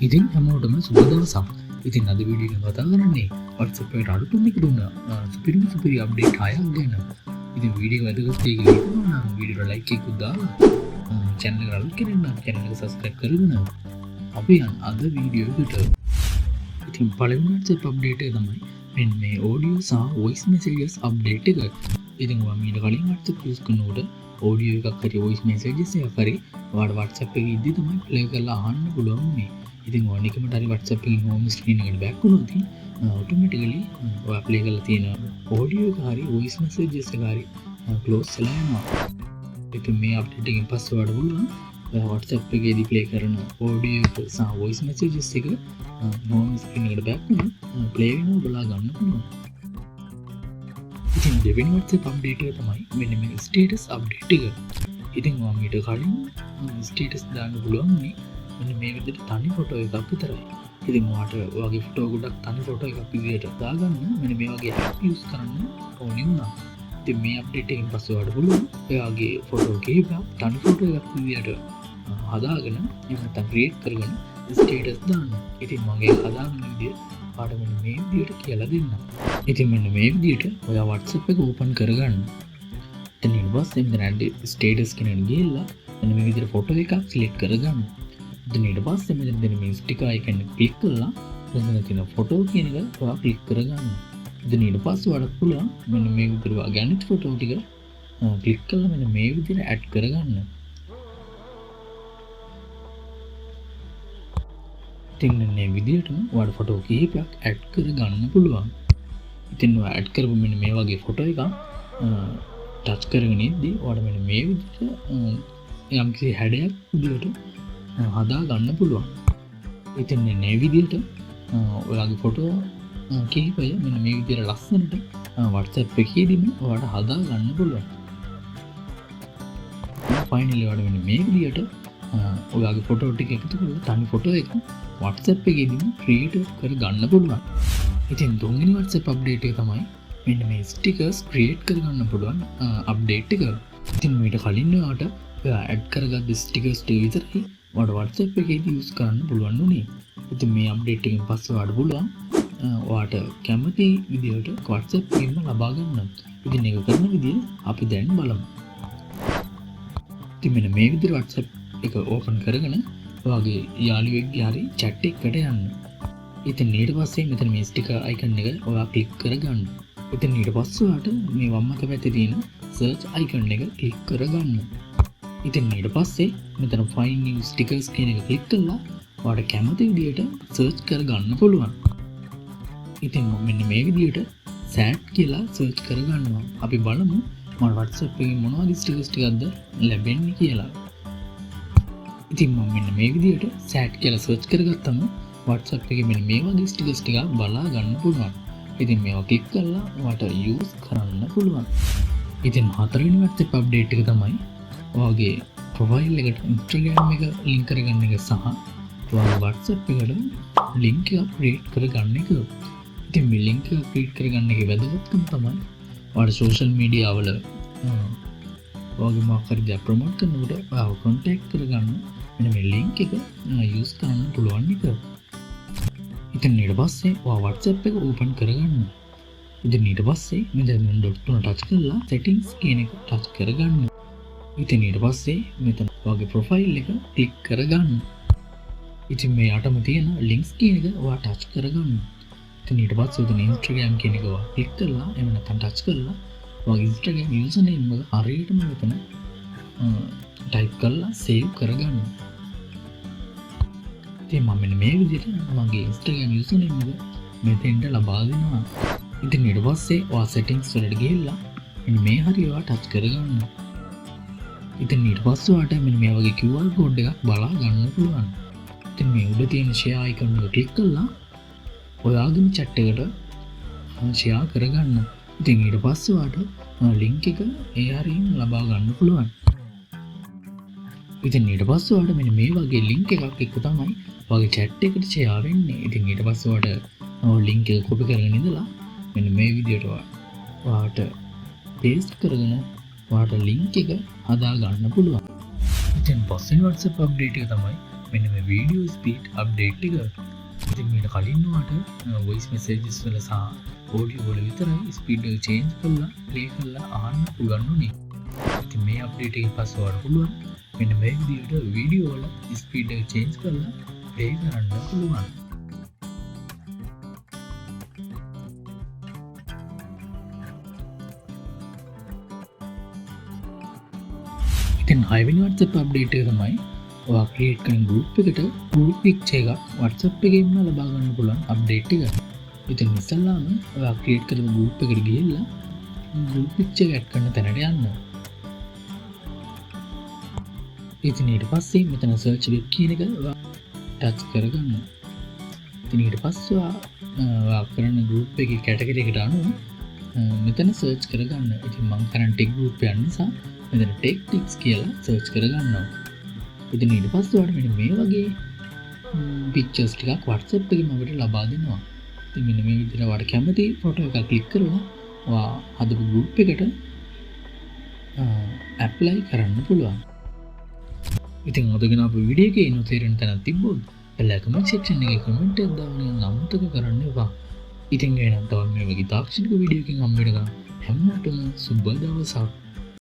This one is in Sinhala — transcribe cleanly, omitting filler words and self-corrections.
ඉතින් හැමෝටම සුබ දවසක්. ඉතින් අද වීඩියෝ එක කතා කරන්නේ WhatsApp එකට අලුතින් එක දුන්න සුපිරි අප්ඩේට් 6ක් ගැන. ඉතින් වීඩියෝ එක වැදගත් කියලා හිතනවා නම් වීඩියෝට ලයික් එකක් දාලා channel එක අලුත් කෙනෙක් නම් channel එක subscribe කරගෙන අපි යන අද වීඩියෝ එකට. ඉතින් පළවෙනි WhatsApp අප්ඩේට් එක තමයි මෙන්න මේ audio සහ voice messages අප්ඩේට් එක. ඉතින් ඔයා මීට කලින් WhatsApp use කරනකොට audio එකක් හරි voice messages එකක් හරි ඔයාලට WhatsApp එකේ ඉද්දි තමයි play කරලා අහන්න පුළුවන් මේ. ඉතින් ඔයා නිකමට හරි WhatsApp එකේ home screen එකට back වුණොත් automatically ඔයා play කරලා තියෙන audio එක හරි voice messages එක හරි close වෙලා යනවා. ඉතින් මේ අප්ඩේට් එකෙන් පස්සේ ඔයාලට පුළුවන් WhatsApp එකේදී play කරන audio එක සහ voice messages එක home screen එකට back වුණොත් play වෙනවා බලා ගන්න පුළුවන්. ඉතින් දෙවෙනි WhatsApp අප්ඩේට් එක තමයි මෙන්න මේ status අප්ඩේට් එක. ඉතින් ඔයා මීට කලින් status දාන්න පුළුවන් මෙන්න මේ විදිහට තනි ෆොටෝ එකක් විතරයි. ඉතින් ඔයාට ඔයාගේ ෆොටෝ ගොඩක් තනි ෆොටෝ එකක් විදිහට දාගන්න මෙන්න මේ වගේ app use කරන්න ඕනේ වුණා. ඉතින් මේ අප්ඩේට් එකෙන් පස්සේ ඔයාට පුළුවන් ඔයාගේ ෆොටෝ කිහිපයක් තනි ෆොටෝ එකක් විදිහට හදාගෙන එහෙම නැත්නම් create කරගෙන status දාන්න. ඉතින් මගේ හදාගන්න විදිය ඔයාට මෙන්න මේ විදිහට කියලා දෙන්නම්. ඉතින් මෙන්න මේ විදිහට ඔයා WhatsApp එක open කරගන්න. එතන ඊට පස්සේ මෙතන add status කියන එක ගිහලා මෙන්න මේ විදිහට ෆොටෝ එකක් select කරගන්න. එතන ඊට පස්සේ මෙතන දෙන මේ sticker icon එක click කරලා මෙතන තියෙන ෆොටෝ කියන එක ඔයා click කරගන්න. එතන ඊට පස්සේ ඔයාලට පුළුවන් මෙන්න මේ විදිහට ඔයාගේ අනිත් ෆොටෝ ටික click කරලා මෙන්න මේ විදිහට add කරගන්න. ඉතින් මේ විදිහටම ඔයාලට ෆොටෝ කිහිපයක් add කරගන්න පුළුවන්. ඉතින් ඔයා add කරපු මෙන්න මේ වගේ ෆොටෝ එකක් ටච් කරගෙන ඉද්දි ඔයාලට මෙන්න මේ විදිහට යම්කිසි හැඩයක් විදිහට හදා ගන්න පුළුවන්. ඉතින් මේ විදිහට ඔයාගේ ෆොටෝ කිහිපය මෙන්න මේ විදිහට ලස්සනට WhatsApp එකේදීම ඔයාලට හදා ගන්න පුළුවන්. ෆයිනලි ඔයාලට මෙන්න මේ විදිහට ඔයාගේ ෆොටෝ ටික එකතු කරලා තනි ෆොටෝ එක WhatsApp එකේදීම ක්‍රියේට් කර ගන්න පුළුවන්. ඉතින් තුන්වෙනි WhatsApp අප්ඩේට් එක තමයි මෙන්න මේ ස්ටිකර්ස් ක්‍රියේට් කර ගන්න පුළුවන් අප්ඩේට් එක. ඉතින් මීට කලින් ඔයාට ඔයා ඇඩ් කරගත්ත ස්ටිකර්ස් ටික විතරයි ඔයාට WhatsApp එකේදී යූස් කරන්න පුළුවන් උනේ. ඉතින් මේ අප්ඩේට් එකෙන් පස්සේ ඔයාට පුළුවන් ඔයාට කැමති විදිහට WhatsApp එකෙන්ම ලබා ගන්න. ඉතින් ඒක කරන විදිය අපි දැන් බලමු. ඉතින් මෙන්න මේ විදිහට WhatsApp එක ඕපන් කරගෙන ඔයාගේ යාළුවෙක්ගේ හරි chat එකකට යන්න. ඉතින් ඊට පස්සේ මෙතන මේ sticker icon එක ඔයා click කරගන්න. ඉතින් ඊට පස්සේ ඔයාට මේ වම් අත පැත්තේ තියෙන search icon එක click කරගන්න. ඉතින් ඊට පස්සේ මෙතන find new stickers කියන එක click කරලා ඔයාට කැමති විදිහට search කරගන්න පුළුවන්. ඉතින් මෙන්න මේ විදිහට sad කියලා search කරගන්නවා. අපි බලමු මම WhatsApp එකේ මොන වගේ stickers ටිකක්ද ලැබෙන්නේ කියලා. ඉතින් මම මෙන්න මේ විදිහට sad කියලා search කරගත්තම WhatsApp එකේ මෙන්න මේ වගේ stickers ටිකක් බලා ගන්න පුළුවන්. ඉතින් මේවා click කරලා ඔයාට use කරන්න පුළුවන්. ඉතින් හතරවෙනි WhatsApp update එක තමයි ඔයාගේ profile එකට Instagram එක link කරගන්න එක සහ ඔයාගේ WhatsApp එකට link එකක් create කරගන්න එක. ඉතින් මේ link එක create කරගන්න එකේ වැදගත්කම තමයි ඔයාලා social media වල ඔයාගේ මොකක් හරි දෙයක් promote කරනකොට ඔයාව contact කරගන්න මෙන්න මේ link එක use කරන්න පුළුවන් එක. ඉතින් ඊට පස්සේ ඔයා WhatsApp එක open කරගන්න. ඉතින් ඊට පස්සේ මෙතන dot තුන touch කරලා settings කියන එක touch කරගන්න. ඉතින් ඊට පස්සේ මෙතන ඔයාගේ profile එක click කරගන්න. ඉතින් මේ යටම තියෙන links කියන එක ඔයා touch කරගන්න. ඉතින් ඊට පස්සේ උතන Instagram කියන එක ඔයා click කරලා එහෙම නැත්නම් touch කරලා ඔයාගේ Instagram username එක හරියටම මෙතන type කරලා save කරගන්න. ඉතින් මම මෙන්න මේ විදිහට මගේ Instagram username එක මෙතෙන්ට ලබා දෙනවා. ඉතින් ඊට පස්සේ ඔයා settings වලට ගිහිල්ලා මෙන්න මේ හරිය ඔයා touch කරගන්න. ඉතින් ඊට පස්සේ ඔයාට මෙන්න මේ වගේ QR code එකක් බලා ගන්න පුළුවන්. ඉතින් මේ උඩ තියෙන share icon එක click කරලා ඔයාගේ chat එකට share කරගන්න. ඉතින් ඊට පස්සේ ඔයාට link එක ඒ හරියෙන් ලබා ගන්න පුළුවන්. ඉතින් ඊට පස්සේ ඔයාලට මෙන්න මේ වගේ link එකක් එක්ක තමයි ඔයාගේ chat එකට share වෙන්නේ. ඉතින් ඊට පස්සේ ඔයාලට link එක copy කරගෙන ඉඳලා මෙන්න මේ විදිහට ඔයාට paste කරගෙන ඔයාට link එක හදා ගන්න පුළුවන්. ඉතින් පස්වෙනි WhatsApp update එක තමයි මෙන්න මේ වීඩියෝ ස්පීඩ් අප්ඩේට් එක. ඉතින් මීට කලින් වාට වොයිස් මෙසේජස් වල සහ ඔඩියෝ වල විතරයි ස්පීඩ් එක චේන්ජ් කරලා ප්ලේ කරලා අහන්න පුළුවන් උනේ. ඉතින් මේ අප්ඩේට් එකෙන් පස්සේ වාට පුළුවන් මෙන්න මේ විදිහට වීඩියෝ වල ස්පීඩ් එක චේන්ජ් කරලා ප්ලේ කරන්න පුළුවන්. ඉතින් 6 වෙනි WhatsApp අප්ඩේට් එක තමයි ඔයා ක්‍රියේට් කරන ගෲප් එකට ගෲප් පික්චර් එකක් WhatsApp එකේම ලබා ගන්න පුළුවන් අප්ඩේට් එක. ඉතින් ඉස්සල්ලාම ඔයා ක්‍රියේට් කරපු ගෲප් එකට ගිහිල්ලා ගෲප් පික්චර් එක ඇඩ් කරන තැනට යන්න. ඉතින් ඊට පස්සේ මෙතන සර්ච් වෙබ් කියන එක ඔයා ටච් කරගන්න. ඉතින් ඊට පස්සේ ඔයා කරන ගෲප් එකේ කැටගරි එකට අනුව මෙතන සර්ච් කරගන්න. ඉතින් මම කරන් ටෙක් ගෲප් එක නිසා මෙතන ටෙක් ටික්ස් කියලා සර්ච් කරගන්නවා. ඉතින් ඊට පස්සේ ඔයාලට මෙන්න මේ වගේ පික්චර්ස් ටිකක් WhatsApp එකෙන් අපිට ලබා දෙනවා. ඉතින් මෙන්න මේ විදිහට ඔයාලට කැමති ෆොටෝ එකක් ක්ලික් කරලා ඔයා හදපු ගෲප් එකට ඇප්ලයි කරන්න පුළුවන්. ඉතින් අදගෙන අපේ වීඩියෝ එකේ ඉන්න තේරෙන තැනක් තිබ්බොත් එලා කමෙන්ට් සෙක්ෂන් එකේ කමෙන්ට් එකක් දාන්න අමතක කරන්න එපා. ඉතින් එහෙනම් තව මේ වගේ තාක්ෂණික වීඩියෝ එකකින් හම්බ වෙනකම් හැමෝටම සුබ දවසක්.